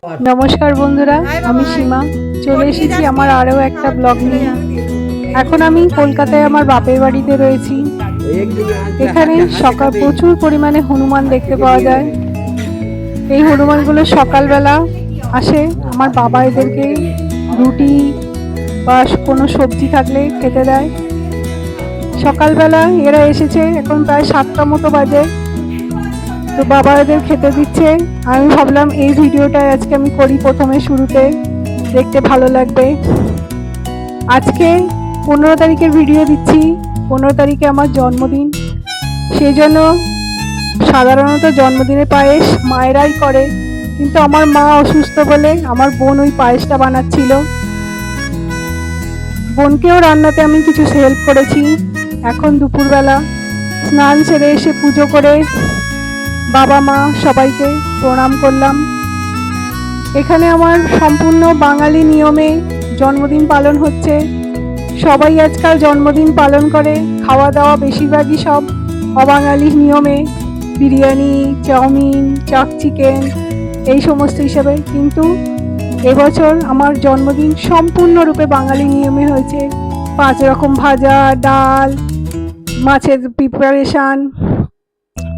নমস্কার বন্ধুরা, আমি সীমা চলে এসেছি আমার আরও একটা ব্লগ নিয়ে। এখন আমি কলকাতায় আমার বাপের বাড়িতে রয়েছি। এখানে প্রচুর পরিমাণে হনুমান দেখতে পাওয়া যায়। এই হনুমানগুলো সকালবেলা আসে, আমার বাবা এদেরকে রুটি বা কোনো সবজি থাকলে খেতে দেয়। সকালবেলা এরা এসেছে, এখন প্রায় 7টা মতো বাজে। তো বাবা এদের খেতে দিচ্ছে। আমি ভাবলাম এই ভিডিওটা আজকে আমি করি প্রথমে শুরুতে, দেখতে ভালো লাগবে। আজকে 15 তারিখের ভিডিও দিচ্ছি। 15 তারিখে আমার জন্মদিন, সেই জন্য সাধারণত জন্মদিনের পায়েস মায়েরাই করে, কিন্তু আমার মা অসুস্থ বলে আমার বোন ওই পায়েসটা বানাচ্ছিল। বোনকেও রান্নাতে আমি কিছু হেল্প করেছি। এখন দুপুরবেলা স্নান সেরে এসে পুজো করে বাবা মা সবাইকে প্রণাম করলাম। এখানে আমার সম্পূর্ণ বাঙালি নিয়মে জন্মদিন পালন হচ্ছে। সবাই আজকাল জন্মদিন পালন করে, খাওয়া দাওয়া বেশিরভাগই সব অবাঙালি নিয়মে, বিরিয়ানি, চাউমিন, চাক চিকেন এই সমস্ত হিসাবে। কিন্তু এবছর আমার জন্মদিন সম্পূর্ণরূপে বাঙালি নিয়মে হয়েছে। 5 রকম ভাজা, ডাল, মাছের প্রিপারেশান,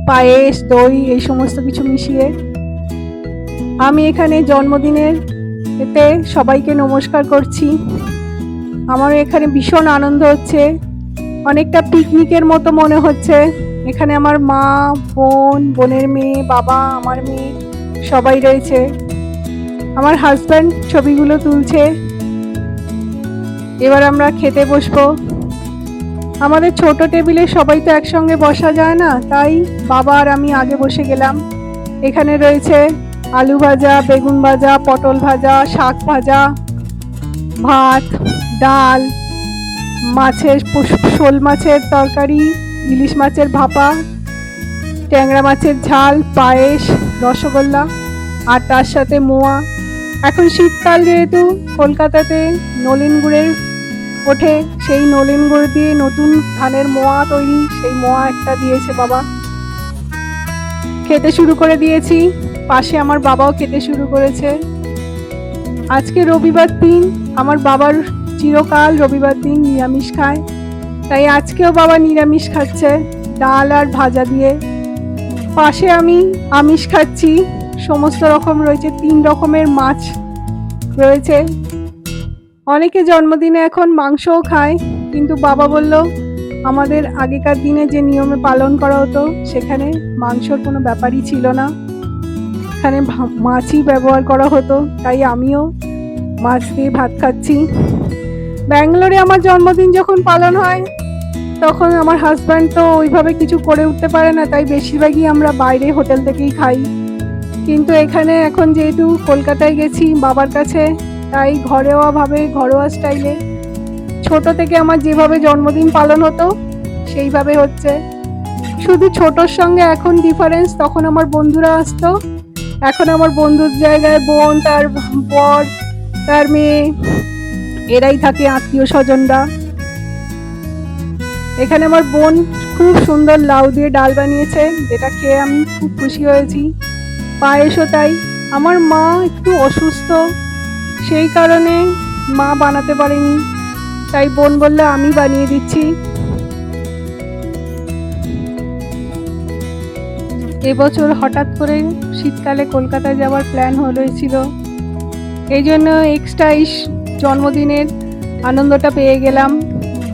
পায়েস, দই এই সমস্ত কিছু মিশিয়ে। আমি এখানে জন্মদিনের এতে সবাইকে নমস্কার করছি। আমার এখানে ভীষণ আনন্দ হচ্ছে, অনেকটা পিকনিকের মতো মনে হচ্ছে। এখানে আমার মা, বোনের মেয়ে, বাবা, আমার মেয়ে সবাই রয়েছে। আমার হাজব্যান্ড ছবিগুলো তুলছে। এবার আমরা খেতে বসবো। আমাদের ছোট টেবিলে সবাই তো একসঙ্গে বসা যায় না, তাই বাবা আর আমি আগে বসে গেলাম। এখানে রয়েছে আলু ভাজা, বেগুন ভাজা, পটল ভাজা, শাক ভাজা, ভাত, ডাল, শোল মাছের তরকারি, ইলিশ মাছের ভাপা, ট্যাংরা মাছের ঝাল, পায়েস, রসগোল্লা আর তার সাথে মোয়া। এখন শীতকাল যেহেতু কলকাতাতে নলেন গুড়ের ওঠে, সেই নলেন গুড় দিয়ে নতুন ধানের মোয়া তৈরি, সেই মোয়া একটা দিয়েছে বাবা। খেতে শুরু করে দিয়েছি, পাশে আমার বাবাও খেতে শুরু করেছে। আজকে রবিবার দিন, আমার বাবার চিরকাল রবিবার দিন নিরামিষ খায়, তাই আজকেও বাবা নিরামিষ খাচ্ছে, ডাল আর ভাজা দিয়ে। পাশে আমি আমিষ খাচ্ছি, সমস্ত রকম রয়েছে, 3 রকমের মাছ রয়েছে। অনেকে জন্মদিনে এখন মাংসও খায়, কিন্তু বাবা বলল আমাদের আগেকার দিনে যে নিয়মে পালন করা হতো সেখানে মাংসর কোনো ব্যাপারই ছিল না, এখানে মাছই ব্যবহার করা হতো, তাই আমিও মাছ দিয়ে ভাত খাচ্ছি। ব্যাঙ্গালোরে আমার জন্মদিন যখন পালন হয় তখন আমার হাজব্যান্ড তো ওইভাবে কিছু করে উঠতে পারে না, তাই বেশিরভাগই আমরা বাইরে হোটেল থেকেই খাই। কিন্তু এখানে এখন যেহেতু কলকাতায় গেছি বাবার কাছে, তাই ঘরোয়া স্টাইলে ছোট থেকে আমার যেভাবে জন্মদিন পালন হতো সেইভাবে হচ্ছে। শুধু ছোটর সঙ্গে এখন ডিফারেন্স, তখন আমার বন্ধুরা আসতো, এখন আমার বন্ধুর জায়গায় বোন, তার বর, তার মেয়ে এরাই থাকে, আত্মীয় স্বজনরা। এখানে আমার বোন খুব সুন্দর লাউ দিয়ে ডাল বানিয়েছে, যেটা খেয়ে আমি খুব খুশি হয়েছি। পায়েসও তাই। আমার মা একটু অসুস্থ, সেই কারণে মা বানাতে পারেনি, তাই বোন বললে আমি বানিয়ে দিচ্ছি। এবছর হঠাৎ করে শীতকালে কলকাতায় যাওয়ার প্ল্যান হয়েছিল, এই জন্য এক্সট্রা জন্মদিনের আনন্দটা পেয়ে গেলাম,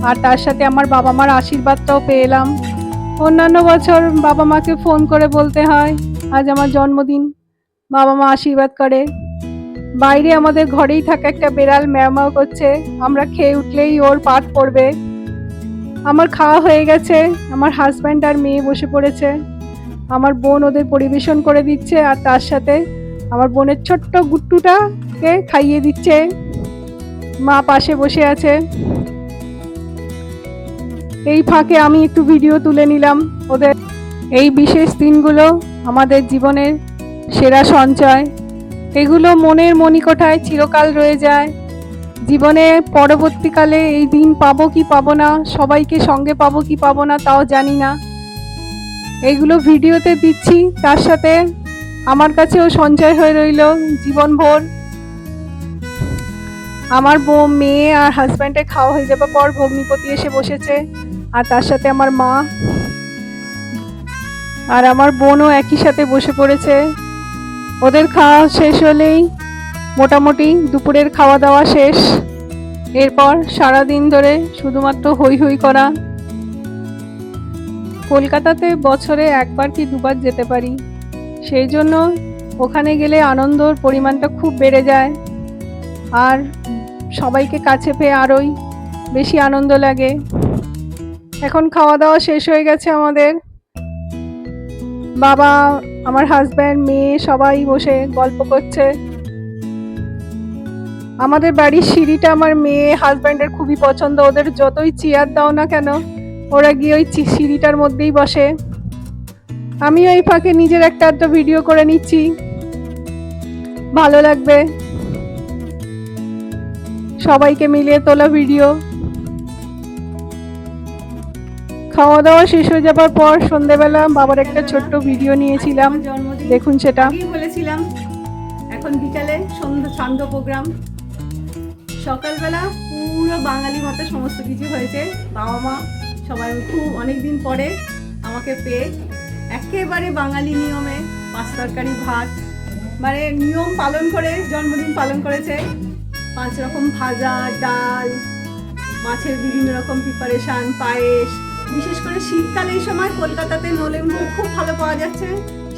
আর তার সাথে আমার বাবা মার আশীর্বাদটাও পেয়ে এলাম। অন্যান্য বছর বাবা মাকে ফোন করে বলতে হয় আজ আমার জন্মদিন, বাবা মা আশীর্বাদ করে। বাইরে আমাদের ঘরেই থাকা একটা বেড়াল ম্যাও করছে, আমরা খেয়ে উঠলেই ওর পাট পড়বে। আমার খাওয়া হয়ে গেছে, আমার হাজব্যান্ড আর মেয়ে বসে পড়েছে, আমার বোন ওদের পরিবেশন করে দিচ্ছে, আর তার সাথে আমার বোনের ছোট্ট গুট্টুটাকে খাইয়ে দিচ্ছে, মা পাশে বসে আছে। এই ফাঁকে আমি একটু ভিডিও তুলে নিলাম ওদের। এই বিশেষ দিনগুলো আমাদের জীবনের সেরা সঞ্চয়, এগুলো মনের মণিকোঠায় চিরকাল রয়ে যায়। জীবনে পরবর্তীকালে এই দিন পাবো কি পাবো না, সবাইকে সঙ্গে পাবো কি পাবো না তাও জানি না। এইগুলো ভিডিওতে দিচ্ছি, তার সাথে আমার কাছেও সঞ্চয় হয়ে রইল জীবনভর। আমার মেয়ে আর হাজব্যান্ডের খাওয়া হয়ে যাবার পর ভগ্নিপতি এসে বসেছে, আর তার সাথে আমার মা আর আমার বোনও একই সাথে বসে পড়েছে। ওদের খাওয়া শেষ হলেই মোটামুটি দুপুরের খাওয়া দাওয়া শেষ। এরপর সারাদিন ধরে শুধুমাত্র হই হই করা। কলকাতাতে বছরে একবার কি দুবার যেতে পারি, সেই জন্য ওখানে গেলে আনন্দর পরিমাণটা খুব বেড়ে যায়, আর সবাইকে কাছে পেয়ে আরোই বেশি আনন্দ লাগে। এখন খাওয়া দাওয়া শেষ হয়ে গেছে আমাদের। বাবা, আমার হাজব্যান্ড, মেয়ে সবাই বসে গল্প করছে। আমাদের বাড়ির সিঁড়িটা আমার মেয়ে হাজব্যান্ডের খুবই পছন্দ। ওদের যতই চেয়ার দাও না কেন, ওরা গিয়ে ওই সিঁড়িটার মধ্যেই বসে। আমি ওই ফাঁকে নিজের একটা ভিডিও করে নিচ্ছি, ভালো লাগবে। সবাইকে মিলিয়ে তোলা ভিডিও। খাওয়া দাওয়া শেষ হয়ে যাবার পর সন্ধ্যেবেলা বাবার একটা ছোট্ট ভিডিও নিয়েছিলাম, দেখুন সেটা। বলেছিলাম এখন বিকালে সান্ধ্য প্রোগ্রাম। সকালবেলা পুরো বাঙালি মতো সমস্ত কিছু হয়েছে। বাবা মা সবাই খুব অনেকদিন পরে আমাকে পেয়ে একেবারে বাঙালি নিয়মে 5 তরকারি ভাত, মানে নিয়ম পালন করে জন্মদিন পালন করেছে। 5 রকম ভাজা, ডাল, মাছের বিভিন্ন রকম প্রিপারেশন, পায়েস। বিশেষ করে শীতকালে এই সময় কলকাতাতে নলেন গুড় খুব ভালো পাওয়া যাচ্ছে,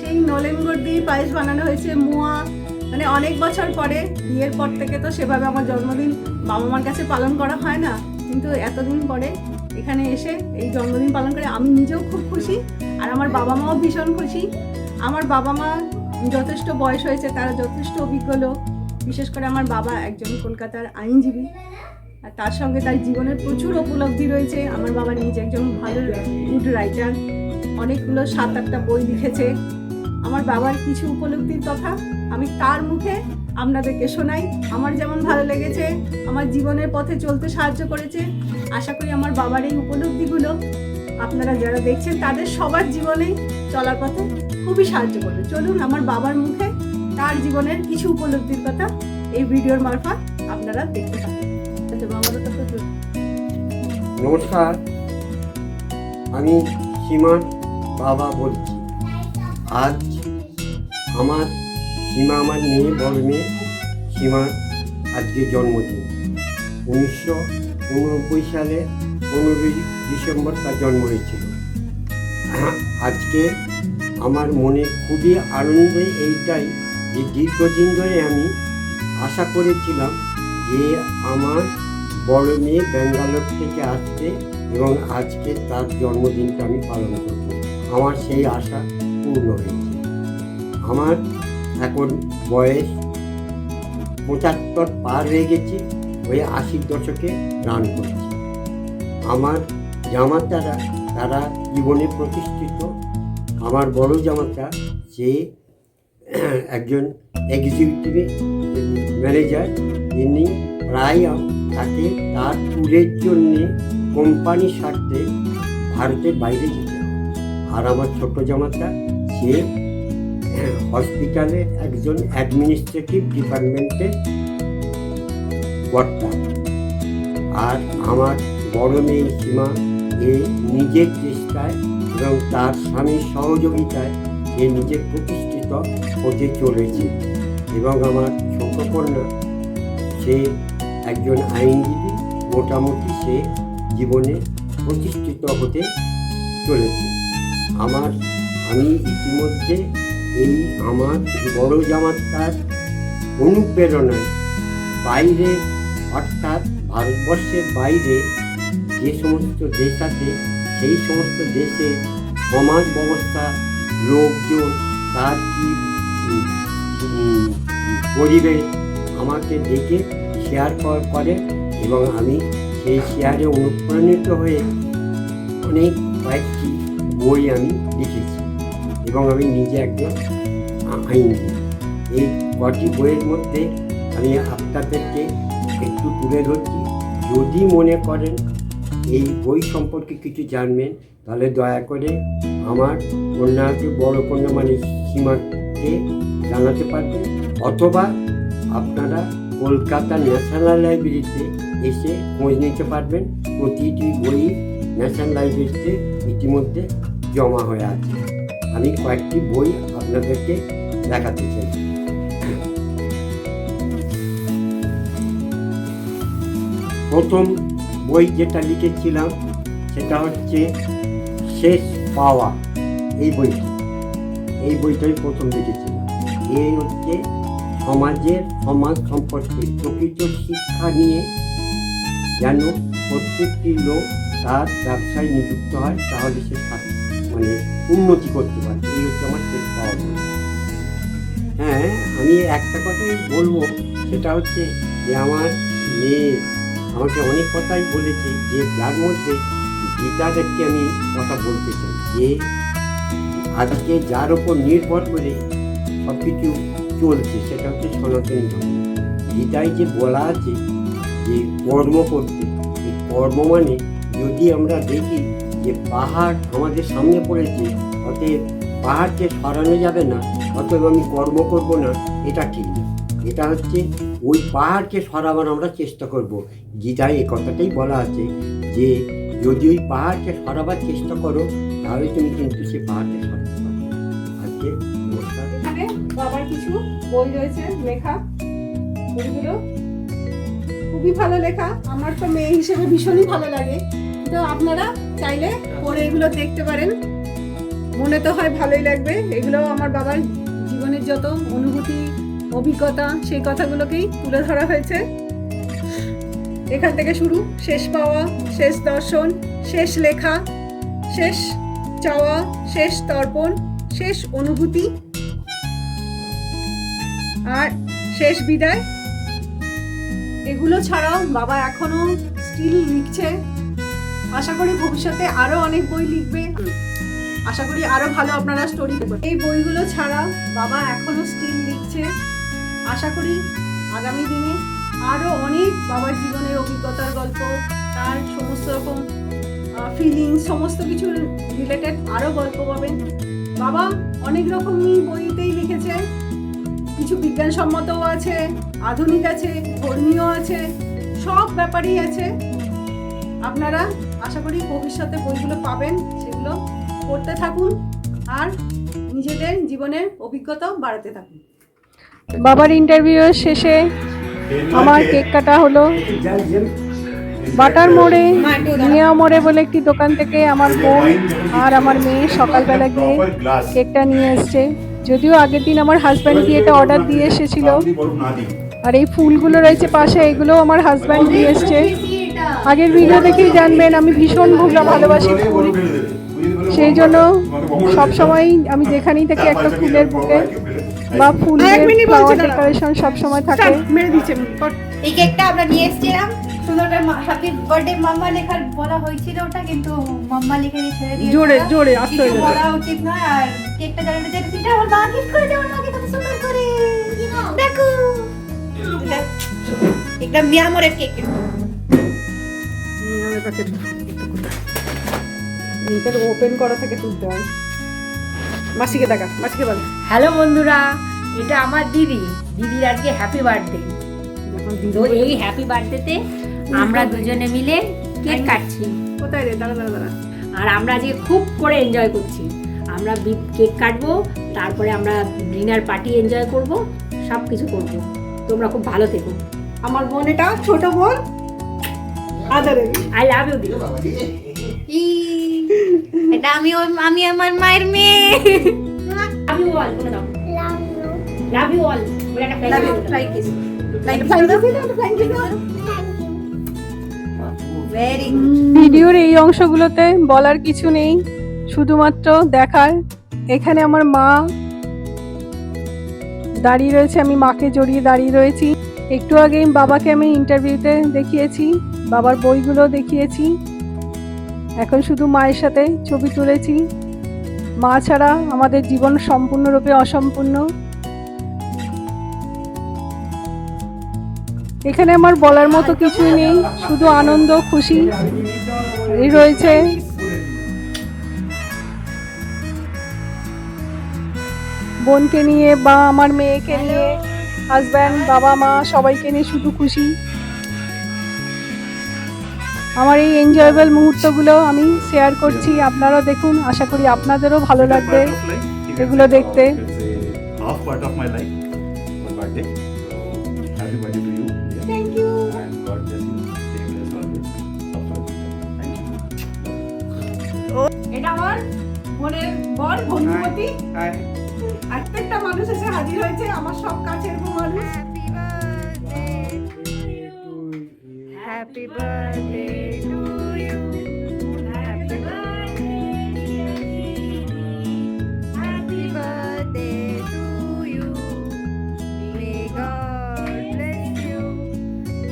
সেই নলেন গুড় দিয়ে পায়েস বানানো হয়েছে। মোয়া, মানে অনেক বছর পরে, বিয়ের পর থেকে তো সেভাবে আমার জন্মদিন বাবা মার কাছে পালন করা হয় না, কিন্তু এতদিন পরে এখানে এসে এই জন্মদিন পালন করে আমি নিজেও খুব খুশি, আর আমার বাবা মাও ভীষণ খুশি। আমার বাবা মা যথেষ্ট বয়স হয়েছে, তারা যথেষ্ট অভিজ্ঞ লোক। বিশেষ করে আমার বাবা একজন কলকাতার আইনজীবী, আর তার সঙ্গে তার জীবনের প্রচুর উপলব্ধি রয়েছে। আমার বাবা নিজে একজন ভালো গুড রাইটার, অনেকগুলো 7-8টা বই লিখেছে। আমার বাবার কিছু উপলব্ধির কথা আমি তার মুখে আপনাদেরকে শোনাই। আমার যেমন ভালো লেগেছে, আমার জীবনের পথে চলতে সাহায্য করেছে। আশা করি আমার বাবার এই উপলব্ধিগুলো আপনারা যারা দেখছেন তাদের সবার জীবনেই চলার পথে খুবই সাহায্য করবে। চলুন আমার বাবার মুখে তার জীবনের কিছু উপলব্ধির কথা এই ভিডিওর মারফত আপনারা দেখতে পাবেন। নমস্কার, আমি সীমার বাবা বলছি। আজ আমার মেয়ে, বড় মেয়ে সীমার আজকে জন্মদিন। 1989 সালে 15ই ডিসেম্বর তার জন্ম হয়েছিল। আজকে আমার মনে খুবই আনন্দ এইটাই যে দীর্ঘদিন ধরে আমি আশা করেছিলাম যে আমার বড় মেয়ে ব্যাঙ্গালোর থেকে আসছে এবং আজকে তার জন্মদিনটা আমি পালন করব। আমার সেই আশা পূর্ণ হয়েছে। আমার এখন বয়স 75 পার হয়ে গেছে, ওই 80 দশকে রান করছি। আমার জামাতারা তারা জীবনে প্রতিষ্ঠিত। আমার বড় জামাতা সে একজন এক্সিকিউটিভ ম্যানেজার, যিনি প্রায় তাকে তার ট্যুরের জন্যে কোম্পানির স্বার্থে ভারতের বাইরে যেতে হয়। আর আমার ছোট জামাতা সে হসপিটালে একজন অ্যাডমিনিস্ট্রেটিভ ডিপার্টমেন্টের কর্তা। আর আমার বড় মেয়ে সীমা নিজের চেষ্টায় এবং তার স্বামীর সহযোগিতায় সে নিজের প্রতিষ্ঠিত হতে চলেছে। এবং আমার ছোট কন্যা সে একজন আইনজীবী, মোটামুটি সে জীবনে প্রতিষ্ঠিত হতে চলেছে। আমি ইতিমধ্যে এই আমার বড় জামাতার অনুপ্রেরণায় বাইরে, অর্থাৎ ভারতবর্ষের বাইরে যে সমস্ত দেশ আছে সেই সমস্ত দেশে সমাজ ব্যবস্থা, লোকজন, তার কি পরিবেশ আমাকে দেখে শেয়ার করে এবং আমি সেই শেয়ারে অনুপ্রাণিত হয়ে অনেক কয়েকটি বই আমি লিখেছি এবং আমি নিজে একজন আইনজীবী। এই কটি বইয়ের মধ্যে আমি আপনাদেরকে একটু তুলে ধরছি। যদি মনে করেন এই বই সম্পর্কে কিছু জানবেন, তাহলে দয়া করে আমার কন্যাকে, বড় কন্যা মানে সীমাকে জানাতে পারবেন, অথবা আপনারা কলকাতা ন্যাশনাল লাইব্রেরিতে এসে খোঁজ নিতে পারবেন। প্রতিটি বই ন্যাশনাল লাইব্রেরিতে ইতিমধ্যে জমা হয়ে আছে। আমি কয়েকটি বই আপনাদেরকে দেখাতে চাই। প্রথম বই যেটা লিখেছিলাম সেটা হচ্ছে শেষ পাওয়া। এই বইটাই প্রথম লিখেছিলাম। এই হচ্ছে সমাজ সম্পর্কে প্রকৃত শিক্ষা নিয়ে যেন প্রত্যেকটি লোক তার ব্যবসায় নিযুক্ত হয়, তাহলে সে মানে উন্নতি করতে পারে। এই হচ্ছে আমার শেষ পাওয়া বই। হ্যাঁ, আমি একটা কথাই বলবো, সেটা হচ্ছে যে আমার মেয়ে আমাকে অনেক কথাই বলেছে, যে যার মধ্যে গীতার একটি আমি কথা বলতে চাই, যে আজকে যার উপর নির্ভর করে সব কিছু চলছে সেটা হচ্ছে সনাতনী ধর্ম। গীতায় যে বলা আছে যে কর্ম করতে, এই কর্ম মানে যদি আমরা দেখি যে পাহাড় আমাদের সামনে পড়েছে, অতএব পাহাড়কে সরানো যাবে না, অতএব আমি কর্ম করব না, এটা ঠিক না। এটা হচ্ছে ওই পাহাড়কে সরাবার আমরা চেষ্টা করব। গীতায় এই কথাটাই বলা আছে যে যদি ওই পাহাড়কে সরাবার চেষ্টা করো, তাহলে তুমি কিন্তু সে পাহাড়কে সরাতে পারবে। আজকে নমস্কার। এখানে বাবার কিছু বই রয়েছে লেখা, বইগুলো খুবই ভালো লেখা। আমার তো মেয়ে হিসেবে ভীষণই ভালো লাগে। তো আপনারা চাইলে পড়ে এগুলো দেখতে পারেন, মনে তো হয় ভালোই লাগবে। এগুলো আমার বাবার জীবনের যত অনুভূতি, অভিজ্ঞতা, সেই কথাগুলোকেই তুলে ধরা হয়েছে। এখান থেকে শুরু, শেষ পাওয়া, শেষ দর্শন, শেষ লেখা, শেষ চাওয়া, শেষ তর্পণ, শেষ অনুভূতি আর শেষ বিদায়। এগুলো ছাড়াও বাবা এখনো স্টিল লিখছে। আশা করি ভবিষ্যতে আরো অনেক বই লিখবে। আশা করি আরো ভালো আপনারা স্টোরি দেবেন। এই বইগুলো ছাড়া বাবা এখনো স্টিল লিখছে। আশা করি আগামী দিনে আরো অনেক বাবার জীবনের অভিজ্ঞতার গল্প, তার সমস্ত রকম ফিলিংস, সমস্ত কিছু রিলেটেড আরো গল্প পাবেন। বাবা অনেক রকমই বইতেই লিখেছে, কিছু বিজ্ঞানসম্মতও আছে, আধুনিক আছে, ধর্মীয় আছে, সব ব্যাপারেই আছে। আপনারা আশা করি ভবিষ্যতে বইগুলো পাবেন, সেগুলো পড়তে থাকুন আর নিজেদের জীবনের অভিজ্ঞতা বাড়াতে থাকুন। বাবার ইন্টারভিউ শেষে আমার কেক কাটা হলো। বাটার মোড়ে, নিয়া মোড়ে বলে একটি দোকান থেকে আমার বোন আর আমার মেয়ে সকালবেলা গিয়ে কেকটা নিয়ে এসছে। যদিও আগের দিন আমার হাজব্যান্ড গিয়ে এটা অর্ডার দিয়ে এসেছিল। আর এই ফুলগুলো রয়েছে পাশে, এগুলো আমার হাজব্যান্ড দিয়ে এসছে। আগের ভিডিও দেখেই জানবেন আমি ভীষণ ভালোবাসি ফুল, সেই জন্য সবসময় আমি যেখানেই থাকি একটা ফুলের বুকে বা ফুলের ফ্লাওয়ার ডেকোরেশন সবসময় থাকে। এই কেকটা আমরা নিয়ে এসেছিলাম, শুধু ওটা হ্যাপি বার্থডে মাম্মা লেখার বলা হয়েছিল, ওটা কিন্তু মাম্মা লিখে দিয়ে ছেড়ে দিয়ে জোরে আসতে হয়ে বলা উচিত নয়। আর কেকটা জানাতে চাইছি, এটা আমার মা গিফট করে দেওয়ার, মাকে কত সুন্দর করে দেখো। একটা মিয়ামরের কেক, এটা ওপেন করা থেকে তুলতে হয়। মাসিকে দেখা, মাসিকে বল। হ্যালো বন্ধুরা, এটা আমার দিদির আজকে হ্যাপি বার্থডে। তো এই হ্যাপি বার্থডেতে আমরা দুজনে মিলে কেক কাটছি। কোথায় রে? দাঁড়া। আর আমরা আজকে খুব করে এনজয় করছি। আমরা কেক কাটবো, তারপরে আমরা ডিনার পার্টি এনজয় করব, সব কিছু করবো। তোমরা খুব ভালো থেকো। আমার বোন, এটা ছোট বোন, আদরে আই লাভ ইউ দিদি। এটা আমি আমার মায়ের মেয়ে। লাভ ইউ অল বলে দাও। লাভ ইউ অল বলে একটা love you, fly kiss. Very good. ভিডিওর এই অংশগুলোতে বলার কিছু নেই, শুধুমাত্র দেখার। এখানে আমার মা দাঁড়িয়ে রয়েছে, আমি মাকে জড়িয়ে দাঁড়িয়ে রয়েছি। একটু আগেই বাবাকে আমি ইন্টারভিউতে দেখিয়েছি, বাবার বইগুলো দেখিয়েছি। এখন শুধু মায়ের সাথে ছবি তুলেছি। মা ছাড়া আমাদের জীবন সম্পূর্ণরূপে অসম্পূর্ণ। এখানে আমার বলার মতো কিছুই নেই, শুধু আনন্দ, খুশি রয়েছে। বোনকে নিয়ে বা আমার মেয়েকে নিয়ে, হাজব্যান্ড, বাবা মা সবাইকে নিয়ে শুধু খুশি। আমার এই এনজয়েবল মুহূর্তগুলো আমি শেয়ার করছি, আপনারাও দেখুন, আশা করি আপনাদেরও ভালো লাগবে এগুলো দেখতে। Half part of my life, my birthday. Happy birthday to you. Thank you. And God bless you. Stay blessed always. Thank you. এটা আমার বোনের বর বন্ধুমতি। একটা মানুষ এসে হাজির হয়েছে, আমার সব কাছের মানুষ। Happy birthday to you. Happy birthday. Happy birthday to you. May God bless you.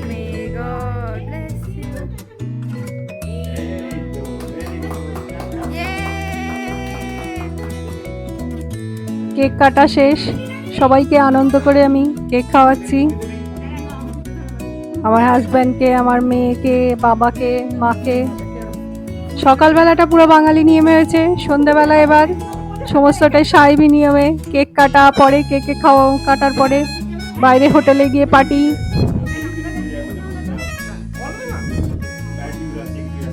May God bless you. Yay! Cake কাটা শেষ, সবাইকে আনন্দ করে আমি কেক খাওয়াচ্ছি, আমার হাজব্যান্ডকে, আমার মেয়েকে, বাবাকে, মাকে। সকালবেলাটা পুরো বাঙালি নিয়মে হয়েছে, সন্ধ্যাবেলা এবার সমস্তটাই সাহেবি নিয়মে। কেক কাটা, পরে কেকে খাওয়া, কাটার পরে বাইরে হোটেলে গিয়ে পার্টি।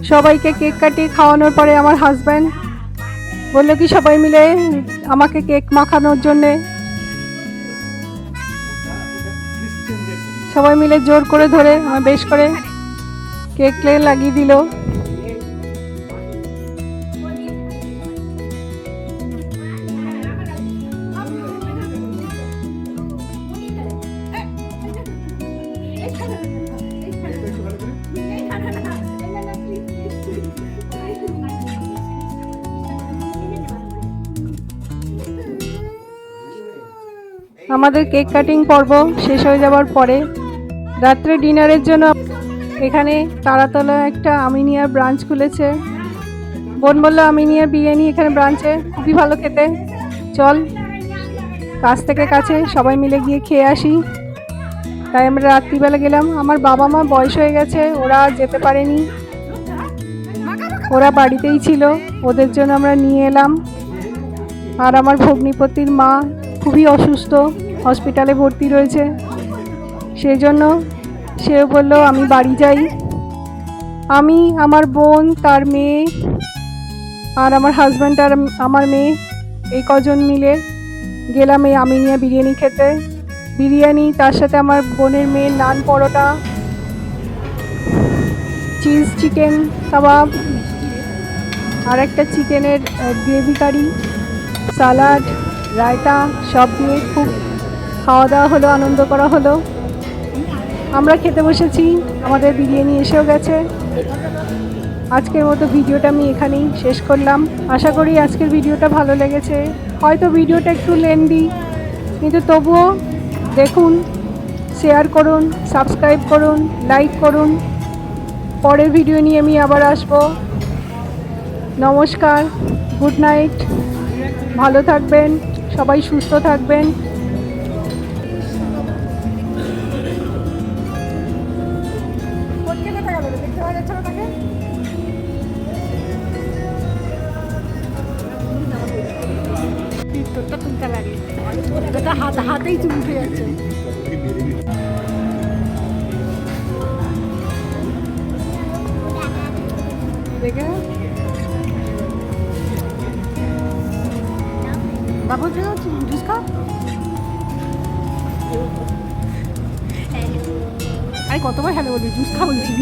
সবাইকে কেক কাটিয়ে খাওয়ানোর পরে আমার হাজব্যান্ড বললো কি সবাই মিলে আমাকে কেক মাখানোর জন্যে, সবাই মিলে জোর করে ধরে আমার বেশ করে কেক লাগিয়ে দিল। আমাদের কেক কাটিং পর্ব শেষ হয়ে যাওয়ার পরে রাত্রে ডিনারের জন্য এখানে তারাতলা একটা আমিনিয়ার ব্রাঞ্চ খুলেছে। বোন বললো আমিনিয়ার বিরিয়ানি এখানে ব্রাঞ্চে খুবই ভালো খেতে, চল কাছ থেকে কাছে সবাই মিলে গিয়ে খেয়ে আসি। তাই আমরা রাত্রিবেলা গেলাম। আমার বাবা মা বয়স হয়ে গেছে, ওরা আর যেতে পারেনি, ওরা বাড়িতেই ছিল, ওদের জন্য আমরা নিয়ে এলাম। আর আমার ভগ্নিপতির মা খুবই অসুস্থ, হসপিটালে ভর্তি রয়েছে, সেই জন্য সে বললো আমি বাড়ি যাই। আমি, আমার বোন, তার মেয়ে আর আমার হাজব্যান্ড আর আমার মেয়ে এই কজন মিলে গেলাম এই আমিনিয়া বিরিয়ানি খেতে। বিরিয়ানি, তার সাথে আমার বোনের মেয়ের নান পরোটা, চিজ চিকেন কাবাব, আর একটা চিকেনের গ্রেভি কারি, সালাড, রায়তা সব দিয়ে খুব খাওয়া দাওয়া হলো, আনন্দ করা হলো। আমরা খেতে বসেছি, আমাদের বিরিয়ানি এসেও গেছে। আজকের মতো ভিডিওটা আমি এখানেই শেষ করলাম। আশা করি আজকের ভিডিওটা ভালো লেগেছে। হয়তো ভিডিওটা একটু লেন্দি, কিন্তু তবুও দেখুন, শেয়ার করুন, সাবস্ক্রাইব করুন, লাইক করুন। পরের ভিডিও নিয়ে আমি আবার আসবো। নমস্কার, গুড নাইট, ভালো থাকবেন, সবাই সুস্থ থাকবেন। তোরটা তুলতে লাগে, তোরটা হাতেই চুল উঠে যাচ্ছে। দেখে বাবু জুস খা। আরে কতবার হ্যালো বলবি, জুস খা বলছি।